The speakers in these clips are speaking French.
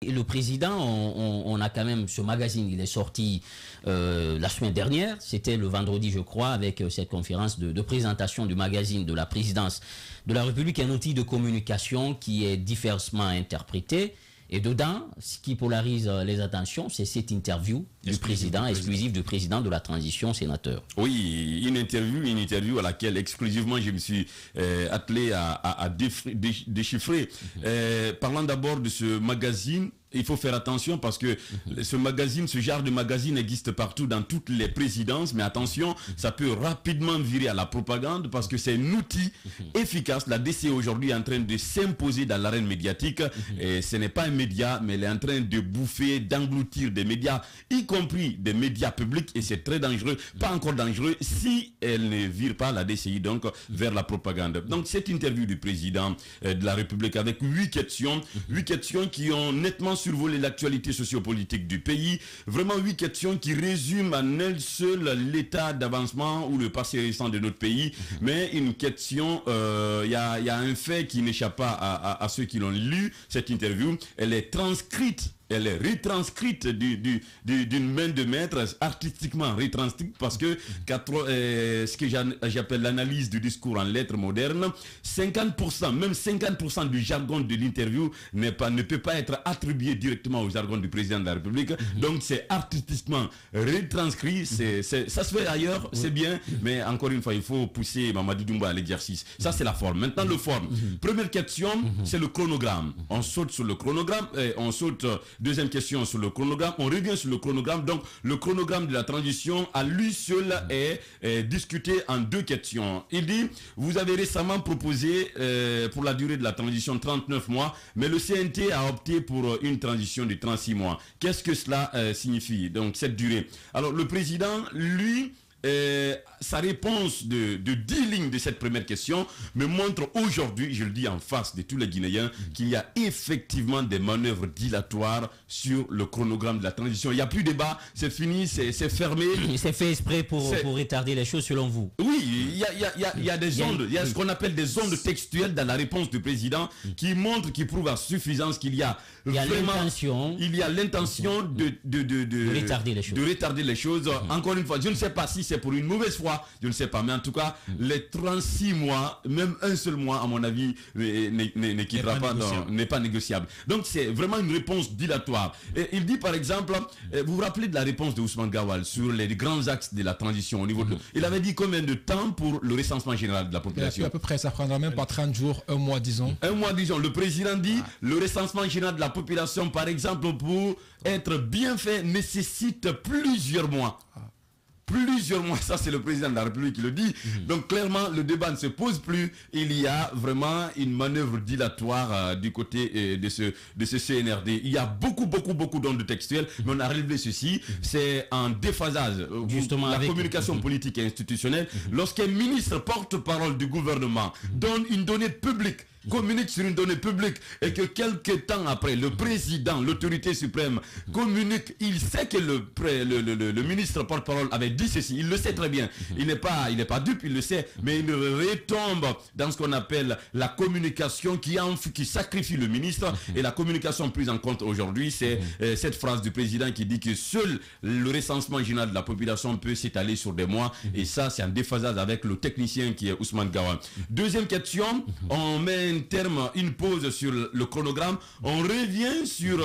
Et le président, on a quand même ce magazine, il est sorti la semaine dernière, c'était le vendredi je crois, avec cette conférence de présentation du magazine de la présidence de la République, un outil de communication qui est diversement interprété. Et dedans, ce qui polarise les attentions, c'est cette interview du président, exclusive du président de la transition sénateur. Oui, une interview à laquelle exclusivement je me suis attelé à déchiffrer. Parlant d'abord de ce magazine, il faut faire attention parce que ce magazine, ce genre de magazine existe partout dans toutes les présidences, mais attention, ça peut rapidement virer à la propagande parce que c'est un outil efficace. La DCI aujourd'hui est en train de s'imposer dans l'arène médiatique et ce n'est pas un média, mais elle est en train de bouffer, d'engloutir des médias, y compris des médias publics, et c'est très dangereux, pas encore dangereux si elle ne vire pas la DCI donc vers la propagande. Donc cette interview du président de la République avec 8 questions qui ont nettement survoler l'actualité sociopolitique du pays. Vraiment 8 questions qui résument en elles seules l'état d'avancement ou le passé récent de notre pays. Mais une question, il y a un fait qui n'échappe pas à ceux qui l'ont lu, cette interview. Elle est transcrite. Elle est retranscrite d'une main de maître, artistiquement retranscrite, parce que ce que j'appelle l'analyse du discours en lettres modernes, 50%, même 50% du jargon de l'interview ne peut pas être attribué directement au jargon du président de la République. Donc c'est artistiquement retranscrit, ça se fait ailleurs, c'est bien, mais encore une fois, il faut pousser Mamadi Doumbouya à l'exercice. Ça c'est la forme. Maintenant le forme. Première question, c'est le chronogramme. On saute sur le chronogramme, on saute. Deuxième question sur le chronogramme. On revient sur le chronogramme. Donc, le chronogramme de la transition, à lui seul, est discuté en 2 questions. Il dit, vous avez récemment proposé pour la durée de la transition 39 mois, mais le CNT a opté pour une transition de 36 mois. Qu'est-ce que cela signifie, donc, cette durée? Alors, le président, lui, sa réponse de 10 lignes de cette première question me montre aujourd'hui, je le dis en face de tous les Guinéens, qu'il y a effectivement des manœuvres dilatoires sur le chronogramme de la transition. Il n'y a plus de débat, c'est fini, c'est fermé. C'est fait exprès pour retarder les choses selon vous? Oui, il y a des ondes, il y a ce qu'on appelle des ondes textuelles dans la réponse du président qui montrent, qui prouvent à suffisance qu'il y a l'intention de retarder les choses. Encore une fois, je ne sais pas si c'est pour une mauvaise foi, je ne sais pas, mais en tout cas, les 36 mois, même un seul mois, à mon avis, n'est pas négociable. Donc, c'est vraiment une réponse dilatoire. Et il dit, par exemple, vous vous rappelez de la réponse de Ousmane Gawal sur les grands axes de la transition au niveau de... Il avait dit combien de temps pour le recensement général de la population? À peu près, ça prendra même pas 30 jours, un mois, disons. Un mois, disons. Le président dit, le recensement général de la population, par exemple, pour être bien fait, nécessite plusieurs mois. Plusieurs mois, ça c'est le président de la République qui le dit. Donc clairement, le débat ne se pose plus. Il y a vraiment une manœuvre dilatoire du côté de ce CNRD. Il y a beaucoup d'ondes textuelles, mais on a relevé ceci. C'est en déphasage. Justement, la communication politique et institutionnelle. Lorsqu'un ministre porte-parole du gouvernement donne une donnée publique, communique sur une donnée publique et que quelques temps après, le président, l'autorité suprême, communique, il sait que le ministre porte-parole avait dit ceci, il le sait très bien, il n'est pas dupe, il le sait, mais il retombe dans ce qu'on appelle la communication qui sacrifie le ministre. Et la communication prise en compte aujourd'hui, c'est cette phrase du président qui dit que seul le recensement général de la population peut s'étaler sur des mois, et ça c'est en déphasage avec le technicien qui est Ousmane Gawal. Deuxième question, on met une pause sur le chronogramme, on revient sur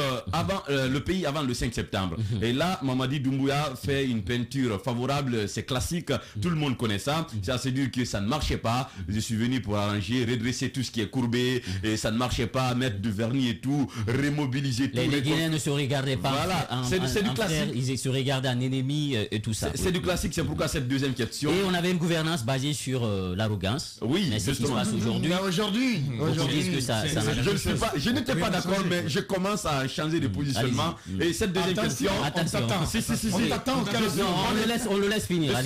le pays avant le 5 septembre. Et là, Mamadi Doumbouya fait une peinture favorable, c'est classique, tout le monde connaît ça. Ça se dit que ça ne marchait pas. Je suis venu pour arranger, redresser tout ce qui est courbé, et ça ne marchait pas, mettre du vernis et tout, remobiliser tout. Les Guinéens ne se regardaient pas. Voilà, c'est du classique. Frère, ils se regardaient en ennemi et tout ça. C'est du classique, c'est pourquoi cette deuxième question. Et on avait une gouvernance basée sur l'arrogance. Oui, mais c'est ce qui se passe aujourd'hui. Je n'étais pas d'accord, mais je commence à changer de positionnement. Et cette deuxième question, on le laisse finir.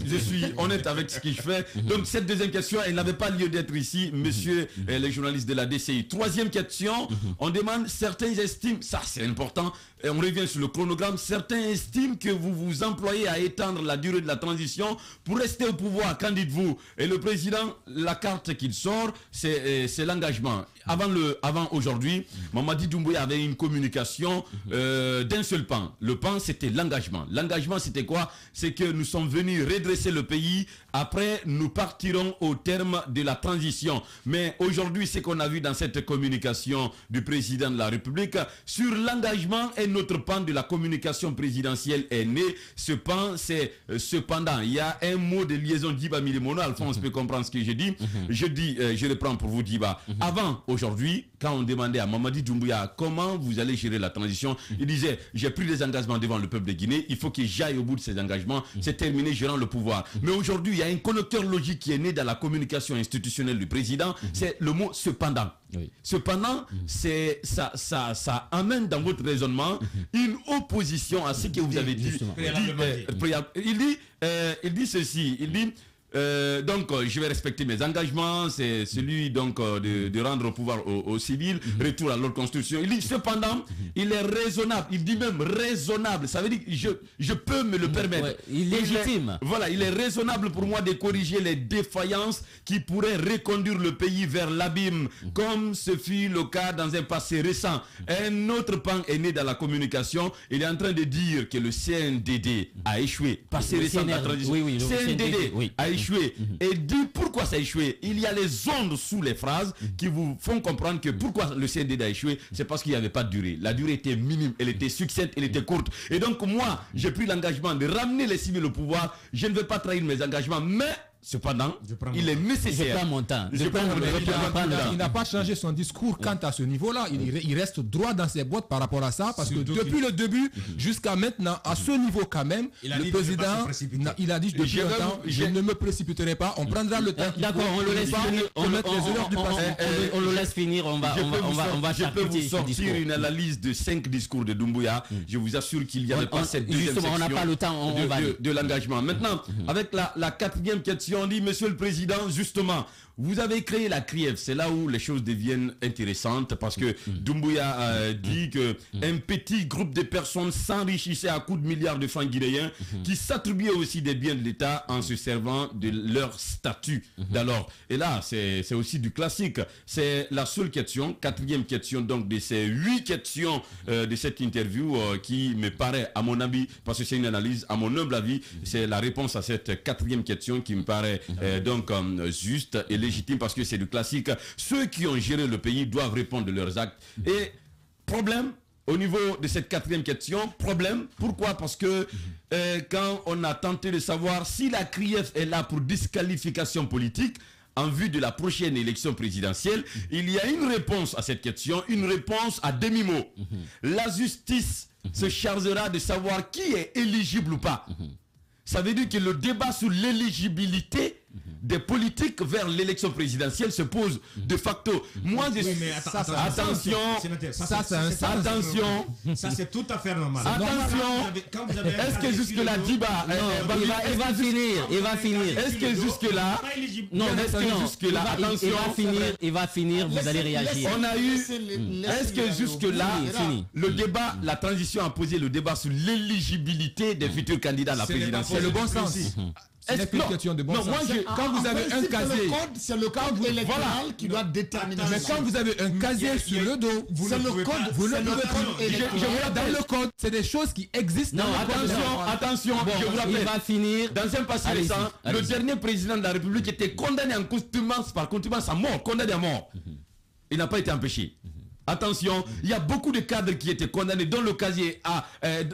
Je suis honnête avec ce que je fais. Donc cette deuxième question, elle n'avait pas lieu d'être ici, messieurs les journalistes de la DCI. Troisième question, on demande, certains estiment, ça c'est important, et on revient sur le chronogramme, certains estiment que vous vous employez à étendre la durée de la transition pour rester au pouvoir. Qu'en dites-vous? Et le président, la carte qu'il sort, c'est c'est l'engagement. Avant aujourd'hui, Mamadi Doumbouya avait une communication d'un seul pan. Le pan, c'était l'engagement. L'engagement, c'était quoi? C'est que nous sommes venus redresser le pays. Après, nous partirons au terme de la transition. Mais aujourd'hui, ce qu'on a vu dans cette communication du président de la République, sur l'engagement, un autre pan de la communication présidentielle est né. Ce pan, c'est cependant. Il y a un mot de liaison Diba Milimono. Alphonse peut comprendre ce que je dis. Je reprends pour vous Diba. Avant, aujourd'hui, quand on demandait à Mamadi Doumbouya comment vous allez gérer la transition, il disait, j'ai pris des engagements devant le peuple de Guinée, il faut que j'aille au bout de ces engagements, c'est terminé, je rends le pouvoir. Mais aujourd'hui, il y a un connecteur logique qui est né dans la communication institutionnelle du président, c'est le mot cependant. Oui. Cependant, ça amène dans votre raisonnement une opposition à ce que vous avez dit. Il dit ceci, il dit donc je vais respecter mes engagements, c'est celui donc de rendre au pouvoir aux civils, retour à l'ordre constitution. Il dit cependant, il est raisonnable, il dit même raisonnable, ça veut dire que je peux me le permettre. Ouais, il est légitime. Voilà, il est raisonnable pour moi de corriger les défaillances qui pourraient reconduire le pays vers l'abîme, comme ce fut le cas dans un passé récent. Un autre pan est né dans la communication, il est en train de dire que le CNDD a échoué, passé récent de la transition. Oui, le CNDD a échoué. Et dit pourquoi ça a échoué. Il y a les ondes sous les phrases qui vous font comprendre que pourquoi le CNDD a échoué, c'est parce qu'il n'y avait pas de durée. La durée était minime, elle était succincte, elle était courte. Et donc moi, j'ai pris l'engagement de ramener les civils au pouvoir. Je ne vais pas trahir mes engagements, mais cependant, il est nécessaire. Je prends mon temps. Il n'a pas changé son discours quant à ce niveau-là. Il reste droit dans ses bottes par rapport à ça, parce que depuis le début jusqu'à maintenant, à ce niveau quand même, le président, il a dit depuis longtemps, je ne me précipiterai pas. On prendra le temps. D'accord, on le laisse finir. On le laisse finir. Je peux vous sortir une analyse de 5 discours de Doumbouya. Je vous assure qu'il n'y avait pas cette deuxième section. On n'a pas le temps. De l'engagement. Maintenant, avec la quatrième question. On dit, monsieur le président, justement, vous avez créé la CRIEF. C'est là où les choses deviennent intéressantes parce que Doumbouya dit qu'un petit groupe de personnes s'enrichissaient à coups de milliards de francs guinéens qui s'attribuaient aussi des biens de l'État en se servant de leur statut d'alors. Et là, c'est aussi du classique. C'est la seule question, quatrième question donc de ces 8 questions de cette interview qui me paraît, à mon avis, parce que c'est une analyse, à mon humble avis, c'est la réponse à cette quatrième question qui me paraît donc juste et légitime parce que c'est du classique. Ceux qui ont géré le pays doivent répondre de leurs actes. Et problème, au niveau de cette quatrième question, problème, pourquoi? Parce que quand on a tenté de savoir si la CRIEF est là pour disqualification politique, en vue de la prochaine élection présidentielle, il y a une réponse à cette question, une réponse à demi-mot. La justice se chargera de savoir qui est éligible ou pas. Ça veut dire que le débat sur l'éligibilité des politiques vers l'élection présidentielle se pose de facto. Moi, je suis... Attention, ça c'est tout à fait normal. Attention, est-ce que jusque-là, Diba, il va finir. Est-ce que jusque-là, non, est-ce que jusque-là, attention, il va finir, vous allez réagir. On a eu, est-ce que jusque-là, le débat, la transition a posé le débat sur l'éligibilité des futurs candidats à la présidentielle. C'est le bon sens. C'est une question de bon sens. Quand vous avez un casier, c'est le code électoral qui doit déterminer. Mais quand vous avez un casier sur le dos, c'est le code. Vous le dans le code, c'est des choses qui existent. Non, attention, je vous rappelle. Il va finir. Dans un passé récent, le dernier président de la République était condamné en contumace à mort, condamné à mort. Il n'a pas été empêché. Attention, il y a beaucoup de cadres qui étaient condamnés dans le casier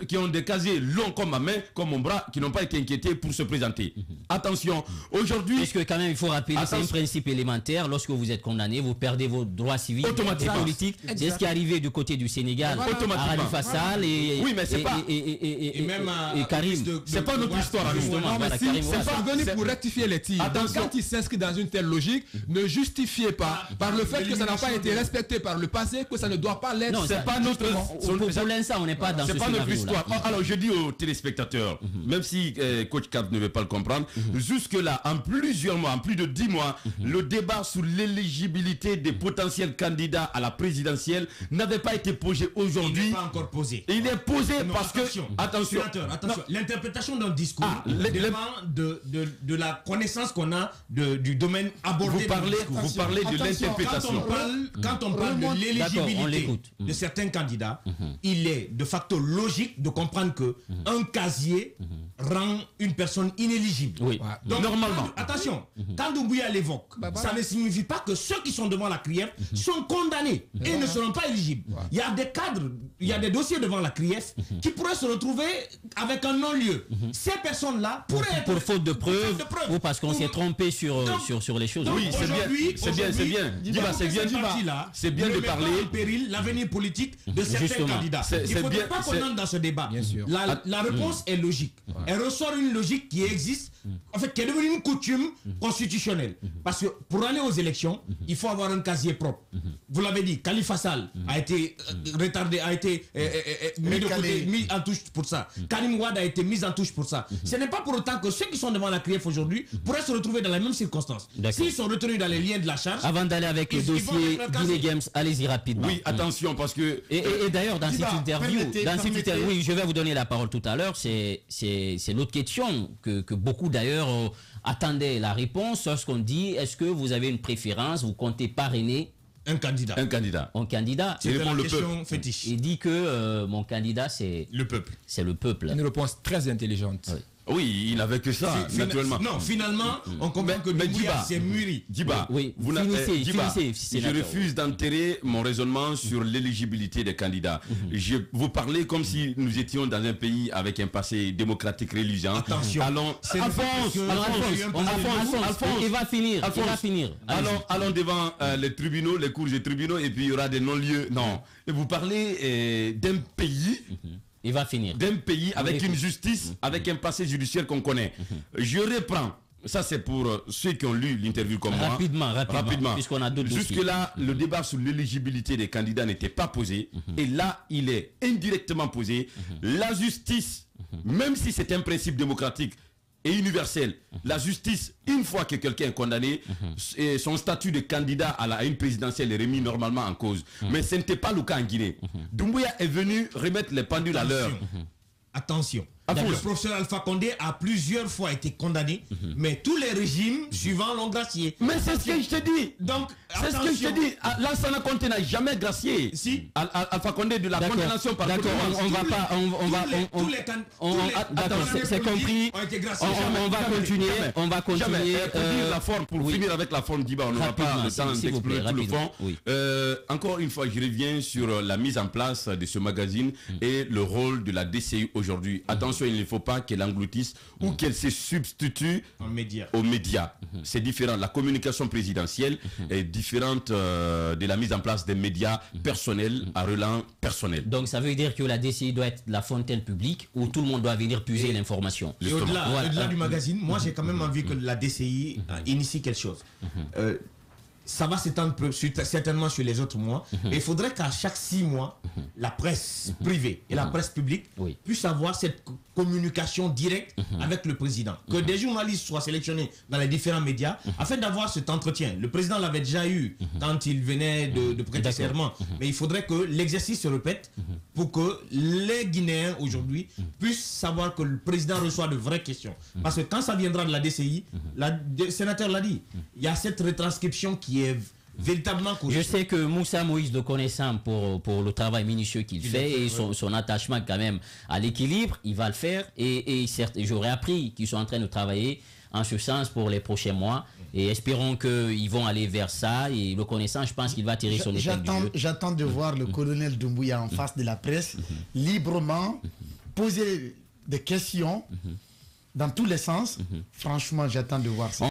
qui ont des casiers longs comme ma main, comme mon bras, qui n'ont pas été inquiétés pour se présenter. Attention, aujourd'hui... Parce que quand même, il faut rappeler, c'est un principe élémentaire. Lorsque vous êtes condamné, vous perdez vos droits civils et politiques. C'est ce qui est arrivé du côté du Sénégal. Automatiquement. À Khalifa Sall et Karim. C'est pas notre histoire à nous. C'est pas venu pour rectifier les tirs. Donc quand il s'inscrit dans une telle logique, ne justifiez pas par le fait que ça n'a pas été respecté par le passé sait que ça ne doit pas l'être. Non, c'est pas notre... Pour l'instant, on n'est pas dans ce scénario. C'est pas notre histoire. Là. Alors, je dis aux téléspectateurs, même si Coach Cap ne veut pas le comprendre, jusque-là, en plusieurs mois, en plus de 10 mois, le débat sur l'éligibilité des potentiels candidats à la présidentielle n'avait pas été posé aujourd'hui. Il n'est pas encore posé. Il est posé parce attention, que... Attention. Attention. L'interprétation d'un discours dépend de la connaissance qu'on a du domaine abordé. Vous parlez de l'interprétation. Quand on parle de l'éligibilité de certains candidats, il est de facto logique de comprendre que un casier rend une personne inéligible. Oui. Donc, normalement. Attention, quand Doumbouya l'évoque, ça ne signifie pas que ceux qui sont devant la CRIEF sont condamnés et ne seront pas éligibles. Il y a des cadres, il y a des dossiers devant la CRIEF qui pourraient se retrouver avec un non-lieu. Ces personnes-là pourraient être... Pour faute de preuve ou parce qu'on s'est trompé sur les choses. Oui, c'est bien. C'est bien de parler. En péril l'avenir politique de certains candidats. Il ne faudrait pas qu'on entre dans ce débat. La réponse est logique. Elle ressort une logique qui existe, en fait, qui est devenue une coutume constitutionnelle. Parce que pour aller aux élections, il faut avoir un casier propre. Vous l'avez dit, Khalifa Sall a été retardé, a été mis de côté, mis en touche pour ça. Karim Wade a été mis en touche pour ça. Ce n'est pas pour autant que ceux qui sont devant la CRIEF aujourd'hui pourraient se retrouver dans les mêmes circonstances. S'ils sont retenus dans les liens de la charge... Avant d'aller avec le dossier Guinée Games, allez-y rapidement. Oui, attention, parce que... Et d'ailleurs, dans cette interview, oui, je vais vous donner la parole tout à l'heure, c'est l'autre question que beaucoup d'ailleurs attendaient la réponse lorsqu'on dit, est-ce que vous avez une préférence, vous comptez parrainer un candidat. C'est la question fétiche. Il dit que mon candidat, c'est le peuple. C'est le peuple. Une réponse très intelligente. Oui, il n'avait que ça, naturellement. Non, finalement, on comprend que Doumbouya s'est mûri. Diba, je refuse d'enterrer mon raisonnement sur l'éligibilité des candidats. Vous parlez comme si nous étions dans un pays avec un passé démocratique religieux. Attention. Alphonse, il va finir. Allons devant les tribunaux, les cours et tribunaux, et puis il y aura des non-lieux. Non. Et vous parlez d'un pays... Il va finir. D'un pays avec une justice, avec un passé judiciaire qu'on connaît. Je reprends. Ça, c'est pour ceux qui ont lu l'interview comme moi. Rapidement. Puisqu'on a d'autres dossiers. Jusque-là, le débat sur l'éligibilité des candidats n'était pas posé. Et là, il est indirectement posé. La justice, même si c'est un principe démocratique et universel, la justice, une fois que quelqu'un est condamné, son statut de candidat à une présidentielle est remis normalement en cause. Mais ce n'était pas le cas en Guinée. Doumbouya est venu remettre les pendules à l'heure. Attention. Le professeur Alpha Condé a plusieurs fois été condamné, mais tous les régimes suivants l'ont gracié. Mais c'est ce que je te dis. Donc, c'est ce que je te dis. Lansana Conté n'a jamais gracié. Si. Alpha Condé de la condamnation par D'accord, on va pas. D'accord, c'est compris. On va continuer. Pour finir avec la forme d'Iba, on n'aura pas le temps d'explorer tout le fond. Encore une fois, je reviens sur la mise en place de ce magazine et le rôle de la DCI aujourd'hui. Attention, il ne faut pas qu'elle engloutisse ou qu'elle se substitue aux médias. C'est différent. La communication présidentielle est différente de la mise en place des médias personnels à relance personnel. Donc ça veut dire que la DCI doit être la fontaine publique où tout le monde doit venir puiser l'information. Et au-delà du magazine, moi j'ai quand même envie que la DCI initie quelque chose. Ça va s'étendre certainement sur les autres mois. Et il faudrait qu'à chaque 6 mois, la presse privée et la presse publique puissent avoir cette communication directe avec le président. Que des journalistes soient sélectionnés dans les différents médias afin d'avoir cet entretien. Le président l'avait déjà eu quand il venait de prêter serment. Mais il faudrait que l'exercice se répète pour que les Guinéens aujourd'hui puissent savoir que le président reçoit de vraies questions. Parce que quand ça viendra de la DCI, le sénateur l'a dit, il y a cette retranscription qui est véritablement corrigée. Je sais que Moussa Moïse le connaissant pour le travail minutieux qu'il fait et son attachement quand même à l'équilibre, il va le faire et certes, j'aurais appris qu'ils sont en train de travailler en ce sens pour les prochains mois et espérons qu'ils vont aller vers ça et le connaissant, je pense qu'il va tirer son épingle du jeu. J'attends de voir le colonel Doumbouya en face de la presse librement poser des questions dans tous les sens. Franchement, j'attends de voir ça.